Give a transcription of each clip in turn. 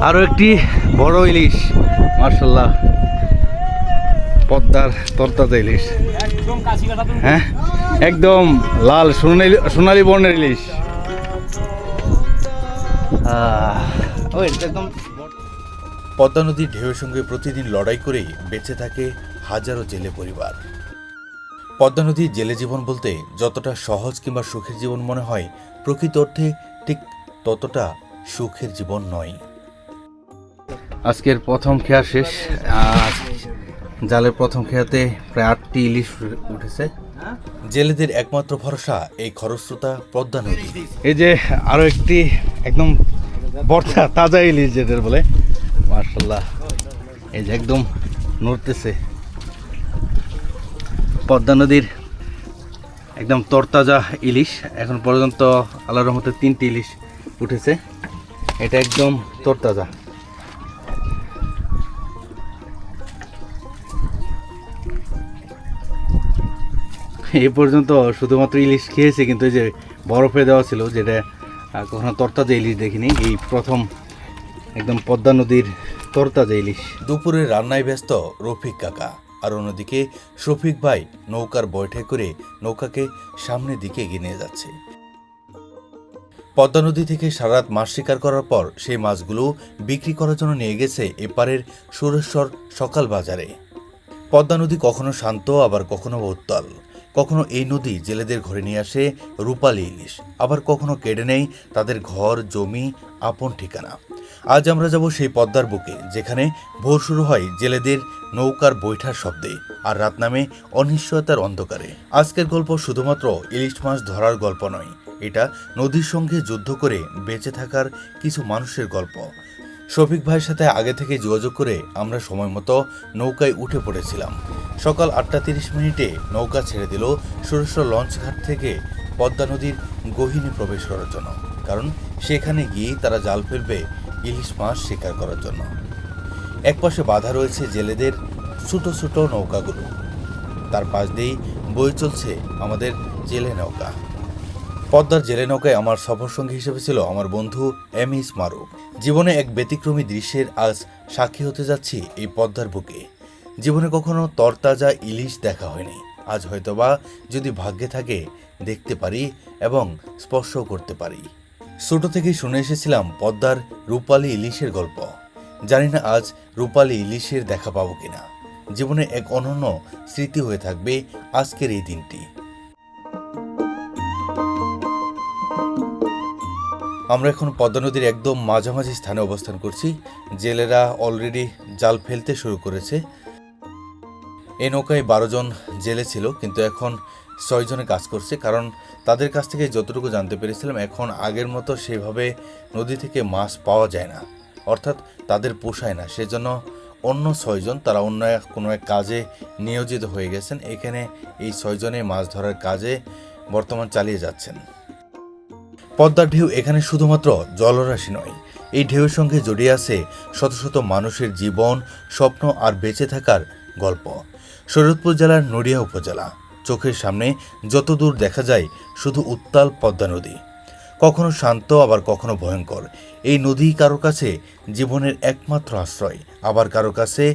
আরো একটি বড় ইলিশ, মাশাআল্লাহ, পদ্মার তরতাজা ইলিশ। হ্যাঁ, একদম লাল সোনালী বর্ণের ইলিশ। একদম পদ্মা নদীর ঢেউয়ের সঙ্গে প্রতিদিন লড়াই করেই বেঁচে থাকে হাজারো জেলে পরিবার। পদ্মা নদীর জেলে জীবন বলতে যতটা সহজ কিংবা সুখের জীবন মনে হয়, প্রকৃত অর্থে ঠিক ততটা সুখের জীবন নয়। আজকের প্রথম খেয়া শেষ। জালের প্রথম খেয়াতে প্রায় 8টি ইলিশ উঠেছে। জেলেদের একমাত্র ভরসা এই খরস্রোতা পদ্মা নদী। এই যে আরো একটি একদম বর্ষা তাজা ইলিশ যেটা বলে, মাশাআল্লাহ, এই যে একদম নড়তেছে। পদ্মা নদীর একদম তরতাজা ইলিশ। এখন পর্যন্ত আল্লাহর রহমতে 3টি ইলিশ উঠেছে। এটা একদম তরতাজা। এ পর্যন্ত শুধুমাত্র ইলিশ খেয়েছে, কিন্তু এই যে বরফে দেওয়া ছিল, যেটা কখনো তরতাজা ইলিশ দেখিনি, এই প্রথম একদম পদ্মা নদীর তরতাজা ইলিশ। দুপুরে রান্নায় ব্যস্ত রফিক কাকা, আর অন্যদিকে শফিক ভাই নৌকার বৈঠে করে নৌকাকে সামনের দিকে এগিয়ে নিয়ে যাচ্ছে। পদ্মা নদী থেকে সারারাত মাছ শিকার করার পর সেই মাছগুলো বিক্রি করার জন্য নিয়ে গেছে এপারের সুরেশ্বর সকাল বাজারে। পদ্মা নদী কখনো শান্ত, আবার কখনো উত্তাল। কখনো এই নদী জেলেদের ঘরে নিয়ে আসে রূপালী ইলিশ, আবার কখনো কেড়ে নেয় তাদের ঘর, জমি, আপন ঠিকানা। আজ আমরা যাব সেই পদ্মার বুকে, যেখানে ভোর শুরু হয় জেলেদের নৌকার বৈঠার শব্দে, আর রাত নামে অনিশ্চয়তার অন্ধকারে। আজকের গল্প শুধুমাত্র ইলিশ মাছ ধরার গল্প নয়, এটা নদীর সঙ্গে যুদ্ধ করে বেঁচে থাকার কিছু মানুষের গল্প। শফিক ভাইয়ের সাথে আগে থেকে যোগাযোগ করে আমরা সময় মতো নৌকায় উঠে পড়েছিলাম। সকাল 8:30 নৌকা ছেড়ে দিল সুরেশ্বর লঞ্চঘাট থেকে পদ্মা নদীর গহীনে প্রবেশ করার জন্য, কারণ সেখানে গিয়েই তারা জাল ফেলবে ইলিশ মাছ শিকার করার জন্য। একপাশে বাধা রয়েছে জেলেদের ছোট ছোট নৌকাগুলো, তার পাশ দিয়েই বয়ে চলছে আমাদের জেলে নৌকা। পদ্মার জেলে নৌকায় আমার সফরসঙ্গী হিসেবে ছিল আমার বন্ধু এমএস মারুফ। জীবনে এক ব্যতিক্রমী দৃশ্যের আজ সাক্ষী হতে যাচ্ছি এই পদ্মার বুকে। জীবনে কখনো তরতাজা ইলিশ দেখা হয়নি। আজ হয়তোবা যদি ভাগ্যে থাকে দেখতে পারি এবং স্পর্শও করতে পারি। ছোট থেকেই শুনে এসেছিলাম পদ্মার রূপালী ইলিশের গল্প। জানি না আজ রূপালী ইলিশের দেখা পাবো কিনা। জীবনে এক অনন্য স্মৃতি হয়ে থাকবে আজকের এই দিনটি। আমরা এখন পদ্মা নদীর একদম মাঝামাঝি স্থানে অবস্থান করছি। জেলেরা অলরেডি জাল ফেলতে শুরু করেছে। এই নৌকায় 12 জন জেলে ছিল, কিন্তু এখন 6 জনে কাজ করছে, কারণ তাদের কাছ থেকে যতটুকু জানতে পেরেছিলাম এখন আগের মতো সেভাবে নদী থেকে মাছ পাওয়া যায় না, অর্থাৎ তাদের পোষায় না। সেজন্য অন্য 6 জন তারা অন্য কোনো এক কাজে নিয়োজিত হয়ে গেছেন। এখানে এই 6 জনে মাছ ধরার কাজে বর্তমান চালিয়ে যাচ্ছেন। পদ্মার ঢেউ এখানে শুধুমাত্র জলরাশি নয়, এই ঢেউয়ের সঙ্গে জড়িয়ে আছে শত শত মানুষের জীবন, স্বপ্ন আর বেঁচে থাকার গল্প। শরীয়তপুর জেলার নড়িয়া উপজেলা, চোখের সামনে যত দূর দেখা যায় শুধু উত্তাল পদ্মা নদী, কখনো শান্ত আবার কখনো ভয়ঙ্কর। এই নদী কারো কাছে জীবনের একমাত্র আশ্রয়, আবার কারো কাছে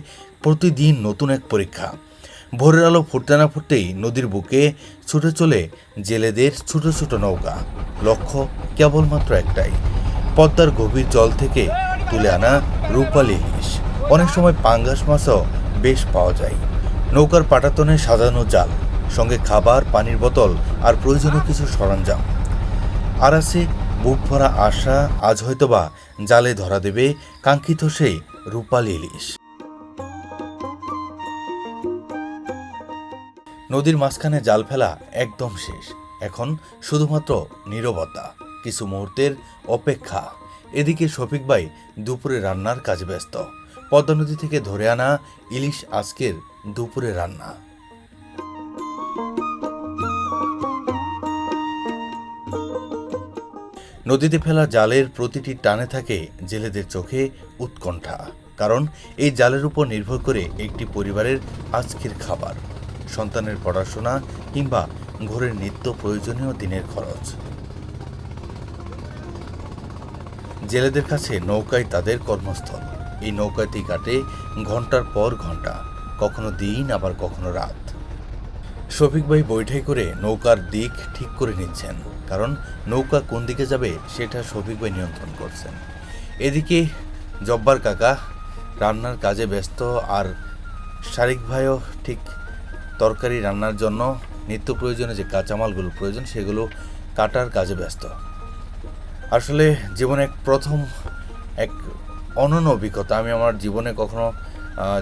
প্রতিদিন নতুন এক পরীক্ষা। ভোরের আলো ফুটতে না ফুটতেই নদীর বুকে ছুটে চলে জেলেদের ছোট ছোট নৌকা। লক্ষ্য কেবলমাত্র একটাই, পদ্মার গভীর জল থেকে তুলে আনা রূপালী ইলিশ। অনেক সময় পাঙ্গাস মাছও বেশ পাওয়া যায়। নৌকার পাটাতনে সাজানো জাল, সঙ্গে খাবার, পানির বোতল আর প্রয়োজনীয় কিছু সরঞ্জাম। আর আছে বুক ভরা আশা, আজ হয়তোবা জালে ধরা দেবে কাঙ্ক্ষিত সেই রূপালী ইলিশ। নদীর মাঝখানে জাল ফেলা একদম শেষ। এখন শুধুমাত্র নীরবতা, কিছু মুহূর্তের অপেক্ষা। এদিকে শফিক ভাই দুপুরে রান্নার কাজে ব্যস্ত। পদ্মা নদী থেকে ধরে আনা ইলিশ আজকের দুপুরে রান্না। নদীতে ফেলা জালের প্রতিটি টানে থাকে জেলেদের চোখে উৎকণ্ঠা, কারণ এই জালের উপর নির্ভর করে একটি পরিবারের আজকের খাবার, সন্তানের পড়াশোনা কিংবা ঘরের নিত্য প্রয়োজনীয় দিনের খরচ। জেলেদের কাছে নৌকাই তাদের কর্মস্থল। এই নৌকাতেই কাটে ঘন্টার পর ঘন্টা, কখনো দিন আবার কখনো রাত। শফিক ভাই বৈঠাই করে নৌকার দিক ঠিক করে নিচ্ছেন, কারণ নৌকা কোন দিকে যাবে সেটা শফিক ভাই নিয়ন্ত্রণ করছেন। এদিকে জব্বার কাকা রান্নার কাজে ব্যস্ত, আর শারিক ভাইও ঠিক তরকারি রান্নার জন্য নিত্য প্রয়োজনে যে কাঁচামালগুলো প্রয়োজন সেগুলো কাটার কাজে ব্যস্ত। আসলে জীবনে প্রথম এক অনন্য অভিজ্ঞতা। আমি আমার জীবনে কখনো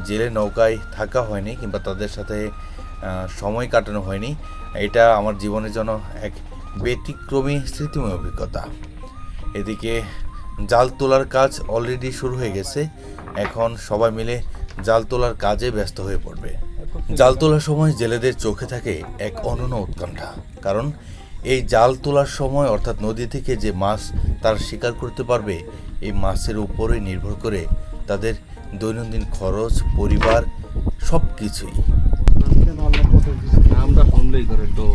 জেলে নৌকায় থাকা হয়নি কিংবা তাদের সাথে সময় কাটানো হয়নি। এটা আমার জীবনের জন্য এক ব্যতিক্রমী স্মৃতিময় অভিজ্ঞতা। এদিকে জাল তোলার কাজ অলরেডি শুরু হয়ে গেছে। এখন সবাই মিলে জাল তোলার কাজে ব্যস্ত হয়ে পড়বে। জাল তোলার সময় জেলেদের চোখে থাকে এক অনন্য উৎকণ্ঠা, কারণ এই জাল তোলার সময় অর্থাৎ নদী থেকে যে মাছ তারা শিকার করতে পারবে, এই মাছের উপরে নির্ভর করে তাদের দৈনন্দিন খরচ, পরিবার সব কিছুই। আমরা ফোনলেই করে তো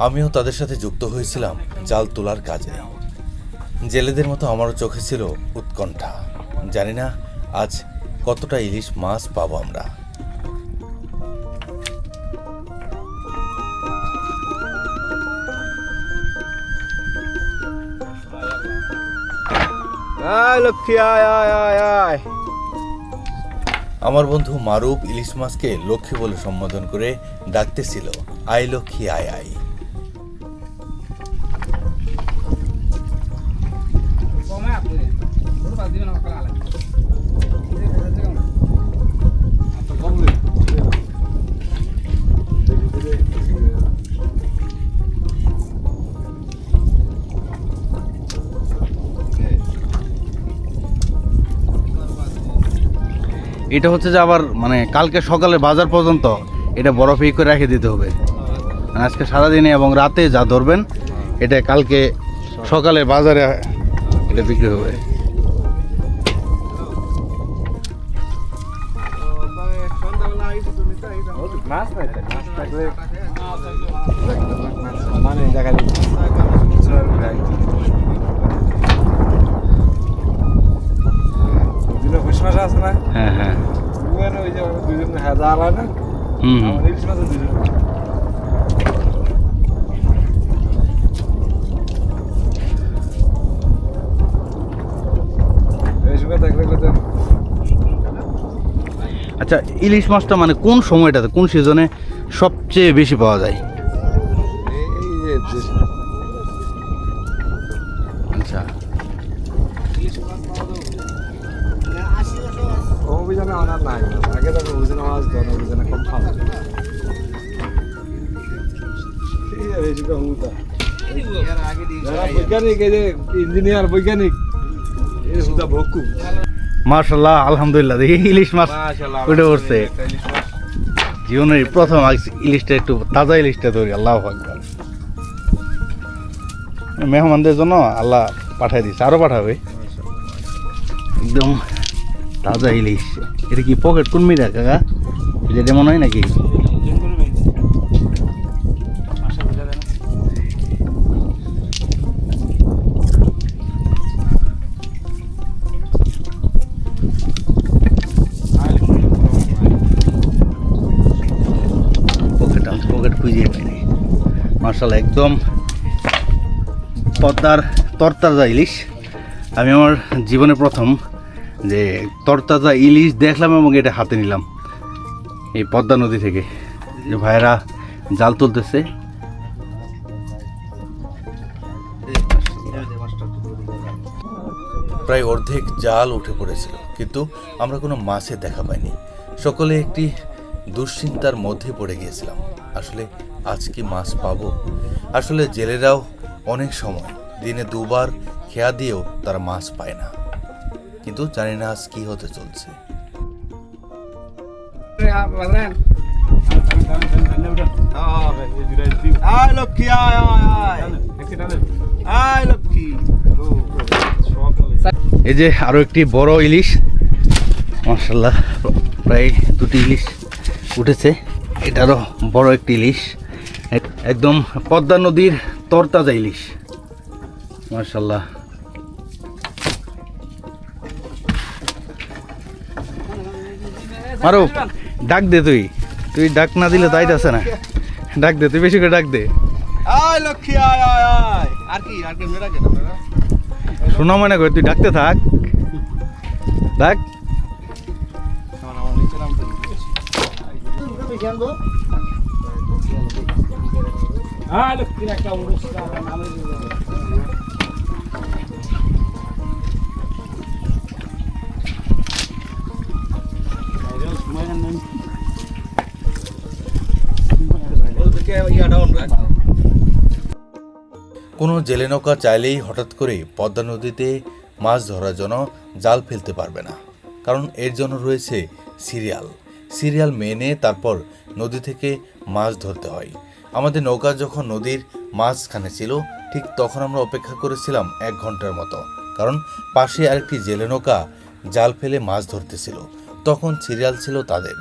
আমিও তাদের সাথে যুক্ত হয়েছিলাম জাল তোলার কাজে। জেলেদের মতো আমারও চোখে ছিল উৎকণ্ঠা। জানি না আজ কতটা ইলিশ মাছ পাবো আমরা। লক্ষ্মী আয় আয় আয় আয়। আমার বন্ধু মারুফ ইলিশ মাছকে লক্ষ্মী বলে সম্বোধন করে ডাকতেছিল, আয় লক্ষ্মী আয় আয়। এটা হচ্ছে যে আবার মানে কালকে সকালে বাজার পর্যন্ত এটা বরফ করে রেখে দিতে হবে। আজকে সারাদিনে এবং রাতে যা ধরবেন এটা কালকে সকালে বাজারে এটা বিক্রি হবে। মাছ নাই তো, মাছ থাকলে মানে দেখা যাচ্ছে ইলিশ মাছ আছে না? হ্যাঁ হ্যাঁ, ওই যে দুজন হাজার হয় না, ইলিশ মাছ দুজন। এই সময় দেখলে তো আচ্ছা, ইলিশ মাছটা মানে কোন সময়টাতে, কোন সিজনে সবচেয়ে বেশি পাওয়া যায়? এই যে আচ্ছা, অভিযানে আনার নাই, আগে তো অভিযানে মাছ ধর, অভিযানে কম খাওয়া যায়। বৈজ্ঞানিক, এই যে ইঞ্জিনিয়ার বৈজ্ঞানিক ভক্কু। মাশাআল্লাহ, আলহামদুলিল্লাহ, দেখি ইলিশ মাছ উঠে পড়ছে। জীবনের প্রথম ইলিশটা, একটু তাজা ইলিশটা ধরি। আল্লাহু আকবার। মেহমানদের জন্য আল্লাহ পাঠাই দিচ্ছে, আরো পাঠাবে। একদম তাজা ইলিশ। এটা কি পকেট কুনমিরা কাকা? এটা মনে হয় নাকি? পকেট খুঁজে পাইনি। মাশাআল্লাহ, একদম পদ্মার তরতাজা ইলিশ। আমি আমার জীবনে প্রথম যে তরতাজা ইলিশ দেখলাম এবং এটা হাতে নিলাম এই পদ্মা নদী থেকে। যে ভাইরা জাল তুলতেছে, প্রায় অর্ধেক জাল উঠে পড়েছিল, কিন্তু আমরা কোনো মাছের দেখা পাইনি। সকলে একটি দুশ্চিন্তার মধ্যে পড়ে গিয়েছিলাম, আসলে আজ কি মাছ পাবো? আসলে জেলেরাও অনেক সময় দিনে দুবার খেয়া দিয়েও তারা মাছ পায় না, কিন্তু জানি না আজ কি হতে চলছে। আয় লক্ষ্মী আয় আয় আয় আয় লক্ষ্মী এই যে আরো একটি বড় ইলিশ, মাশাআল্লাহ প্রায় 2টি ইলিশ উঠেছে। এটারও বড় একটি ইলিশ, একদম পদ্মা নদীর তরতাজা ইলিশ, মাশাআল্লাহ। আরো ডাক দে, তুই ডাক না দিলে তাই আছে না, ডাক দে, তুই বেশি করে ডাক দে। আয় লক্ষ্মী আয় আয় আয় আর কি মেয়েরা কেন শোনা মনে করে তুই ডাকতে থাক, ডাক। কোনো জেলে নৌকা চাইলেই হঠাৎ করে পদ্মা নদীতে মাছ ধরার জন্য জাল ফেলতে পারবে না, কারণ এর জন্য রয়েছে সিরিয়াল মেনে তারপর নদী থেকে মাছ ধরতে হয়। আমাদের নৌকা যখন নদীর মাঝখানে ছিল, ঠিক তখন আমরা অপেক্ষা করেছিলাম 1 ঘন্টার মতো, কারণ পাশে আরেকটি জেলে নৌকা জাল ফেলে মাছ ধরতেছিল। তখন সিরিয়াল ছিল তাদের।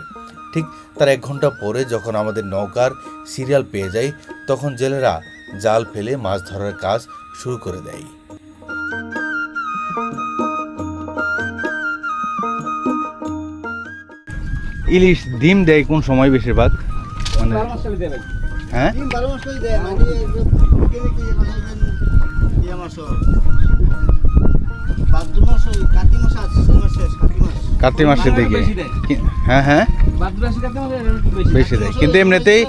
ঠিক তার 1 ঘন্টা পরে যখন আমাদের নৌকার সিরিয়াল পেয়ে যায়, তখন জেলেরা জাল ফেলে মাছ ধরার কাজ শুরু করে দেয়। ইলিশ ডিম দেয় কোন সময় বেশিরভাগ, মানে হ্যাঁ কার্তিক মাসের দিকে, হ্যাঁ বেশি দেয়, কিন্তু এমনিতেই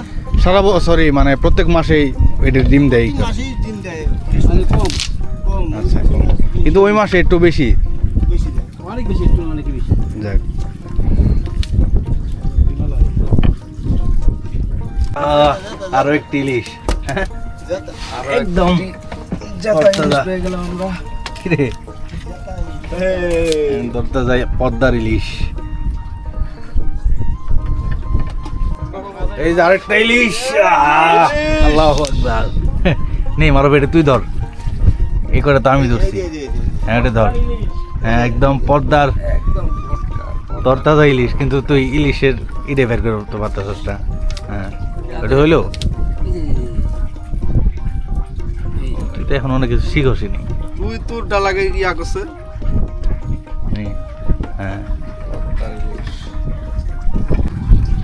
সারা বছরই মানে প্রত্যেক মাসেই এটির ডিম দেয়। আচ্ছা, কম, কিন্তু ওই মাসে একটু বেশি, যাক। আরো একটি ইলিশ, একদম পদ্মার ইলিশ। এই যে আরেকটা ইলিশ, আল্লাহু আকবার। নেই মারো বেটে, তুই ধর, এই করে তো আমি ধরছি। হ্যাঁ এটা ধর, হ্যাঁ একদম পদ্মার তরতাজা ইলিশ, কিন্তু তুই ইলিশের ইডে বের করে উঠতে পারতাস না। হ্যাঁ ওটা হইলো, তুই তো এখন অনেক কিছু শিখসিনি। তুই তোর ডালাকে ইয়া করছে। হ্যাঁ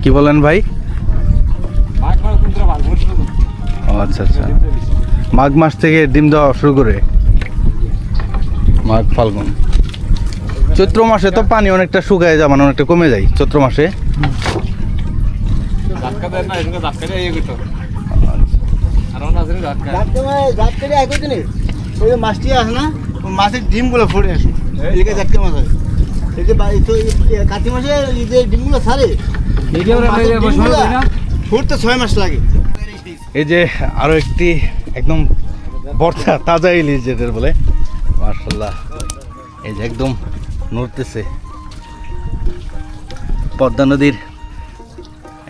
কি বলেন ভাই? ও আচ্ছা আচ্ছা, মাঘ মাস থেকে ডিম দেওয়া শুরু করে, মাঘ ফাল্গুন চৈত্র মাসে তো পানি অনেকটা শুকায় যায়, মানে অনেকটা কমে যায় চৈত্র মাসে। মাছটি আছে না, মাছের ডিমগুলো ফুটে আসে, জাটকা মাছ হয়। কার্তিক মাসে যে ডিমগুলো ছাড়ে ফুটতে 6 মাস লাগে। এই যে আরো একটি একদম বর্ষা তাজা ইলিশ যেটার বলে, মাশাআল্লাহ। এই যে একদম নড়তেছে, পদ্মা নদীর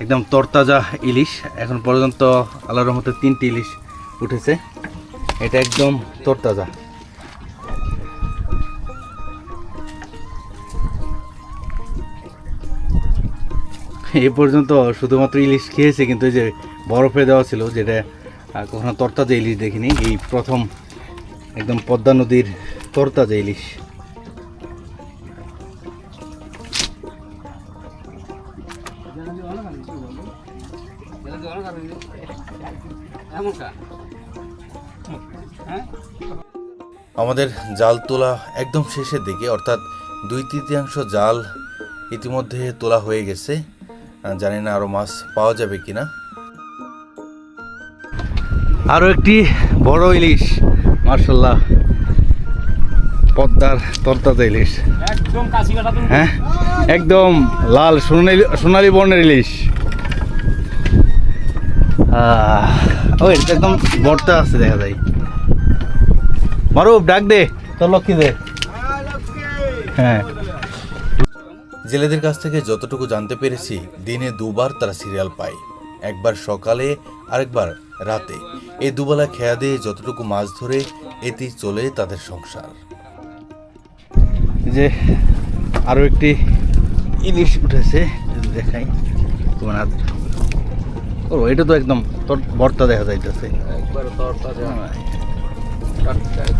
একদম তরতাজা ইলিশ। এখন পর্যন্ত আল্লাহর রহমতে 3টি ইলিশ উঠেছে, এটা একদম তরতাজা। এই পর্যন্ত শুধুমাত্র ইলিশ খেয়েছে, কিন্তু এই যে বরফে দেওয়া ছিল, যেটা কখনো তরতাজা ইলিশ দেখিনি, এই প্রথম একদম পদ্মা নদীর তরতাজা ইলিশ। আমাদের জাল তোলা একদম শেষের দিকে, অর্থাৎ 2/3 জাল ইতিমধ্যে তোলা হয়ে গেছে। জানি না আরো মাছ পাওয়া যাবে কিনা। আরো একটি বড় ইলিশ, মাশাআল্লাহ, পদ্মার তরতাজা ইলিশ, একদম কাশি কাটা। হ্যাঁ একদম লাল সোনালী বর্ণের ইলিশ। ও এটা একদম বর্তা আছে, দেখা যায়। মারুফ ডাক দে, তোর লক্ষ্মী দে। হ্যাঁ জেলেদের কাছ থেকে যতটুকু জানতে পেরেছি, দিনে 2 বার তারা সিরিয়াল পায়। একবার সকালে আরেকবার রাতে। এই দুবেলা খেয়া দিয়ে যতটুকু মাছ ধরে এতেই চলে তাদের সংসার। যে আরো একটি ইলিশ উঠেছে, যদি দেখাই তোমার হাত। ও এটা তো একদম তোর ভর্তা দেখা যাইতেছে,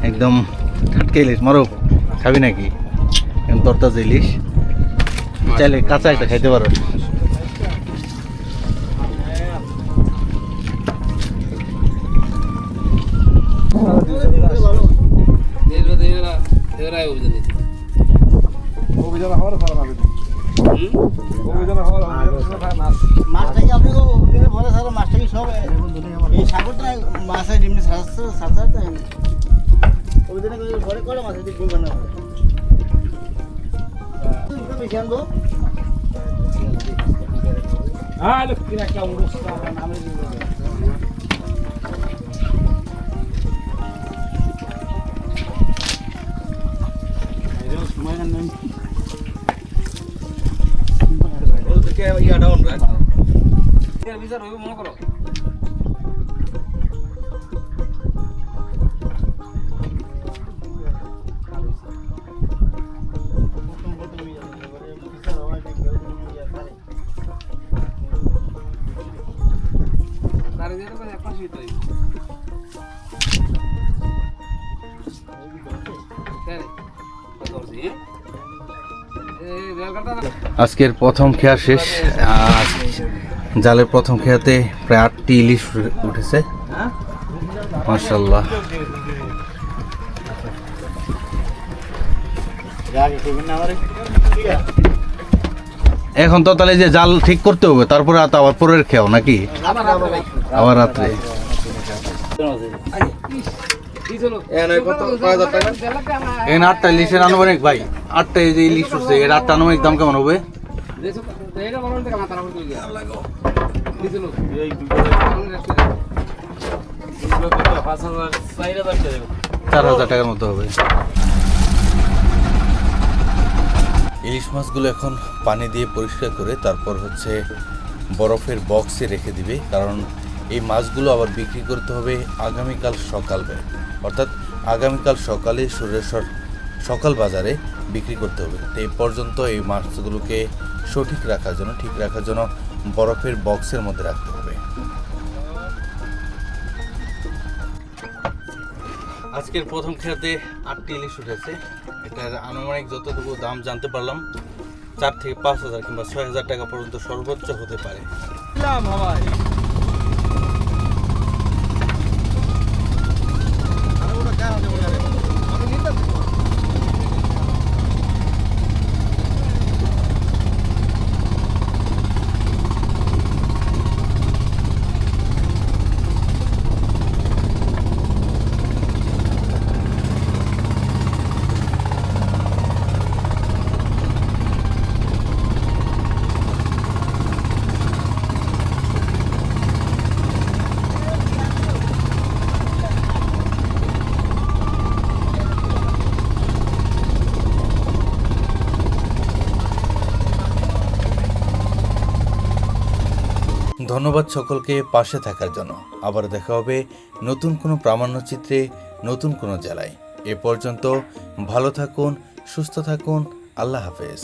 একদম টাটকা ইলিশ। মারো, খাবি নাকি? একদম তরতাজা ইলিশ, চাইলে কাঁচা একটা খাইতে পারো। অভিযান হওয়ার সারা মাছ অভিযান হওয়ার মাছ মাছটাকে আপনি বলে স্যার মাছটাকে সব এই সাগরটা মাছের ডিম সাথে অভিযানে ঘরে করে মাছের ডিম বানা হয়। বেশি আনবো হ্যাঁ লক্ষ্মী একটা অনুষ্ঠান নামে সময় নেই। বিচার হইব মনে করো। আজকের প্রথম খেয়া শেষ। জালের প্রথম খেয়াতে প্রায় 8টি ইলিশ উঠেছে, মাশাআল্লাহ। এখন তো তাহলে যে জাল ঠিক করতে হবে, তারপরে আবার পরের খেয়াও নাকি? আবার রাত্রে এখানে 8টা ইলিশের আনুমানিক ভাই, 8টা এই যে ইলিশ উঠছে, এর 8টা আনুমানিক দাম কেমন হবে? $4,000 মতো হবে। ইলিশ মাছগুলো এখন পানি দিয়ে পরিষ্কার করে তারপর বরফের বক্সে রেখে দিবে, কারণ এই মাছগুলো আবার বিক্রি করতে হবে আগামীকাল সকালে, অর্থাৎ আগামীকাল সকালে সুরেশ্বর সকাল বাজারে বিক্রি করতে হবে। তো এই পর্যন্ত এই মাছগুলোকে ঠিক রাখার জন্য বরফের বক্সের মধ্যে রাখতে হবে। আজকের প্রথম খেয়াতে 8টি ইলিশ উঠেছে। এটার আনুমানিক যতটুকু দাম জানতে পারলাম, 4 থেকে 5,000 কিংবা 6,000 টাকা পর্যন্ত সর্বোচ্চ হতে পারে। ধন্যবাদ সকলকে পাশে থাকার জন্য। আবার দেখা হবে নতুন কোনো প্রামাণ্যচিত্রে, নতুন কোনো জেলায়। এ পর্যন্ত ভালো থাকুন, সুস্থ থাকুন। আল্লাহ হাফেজ।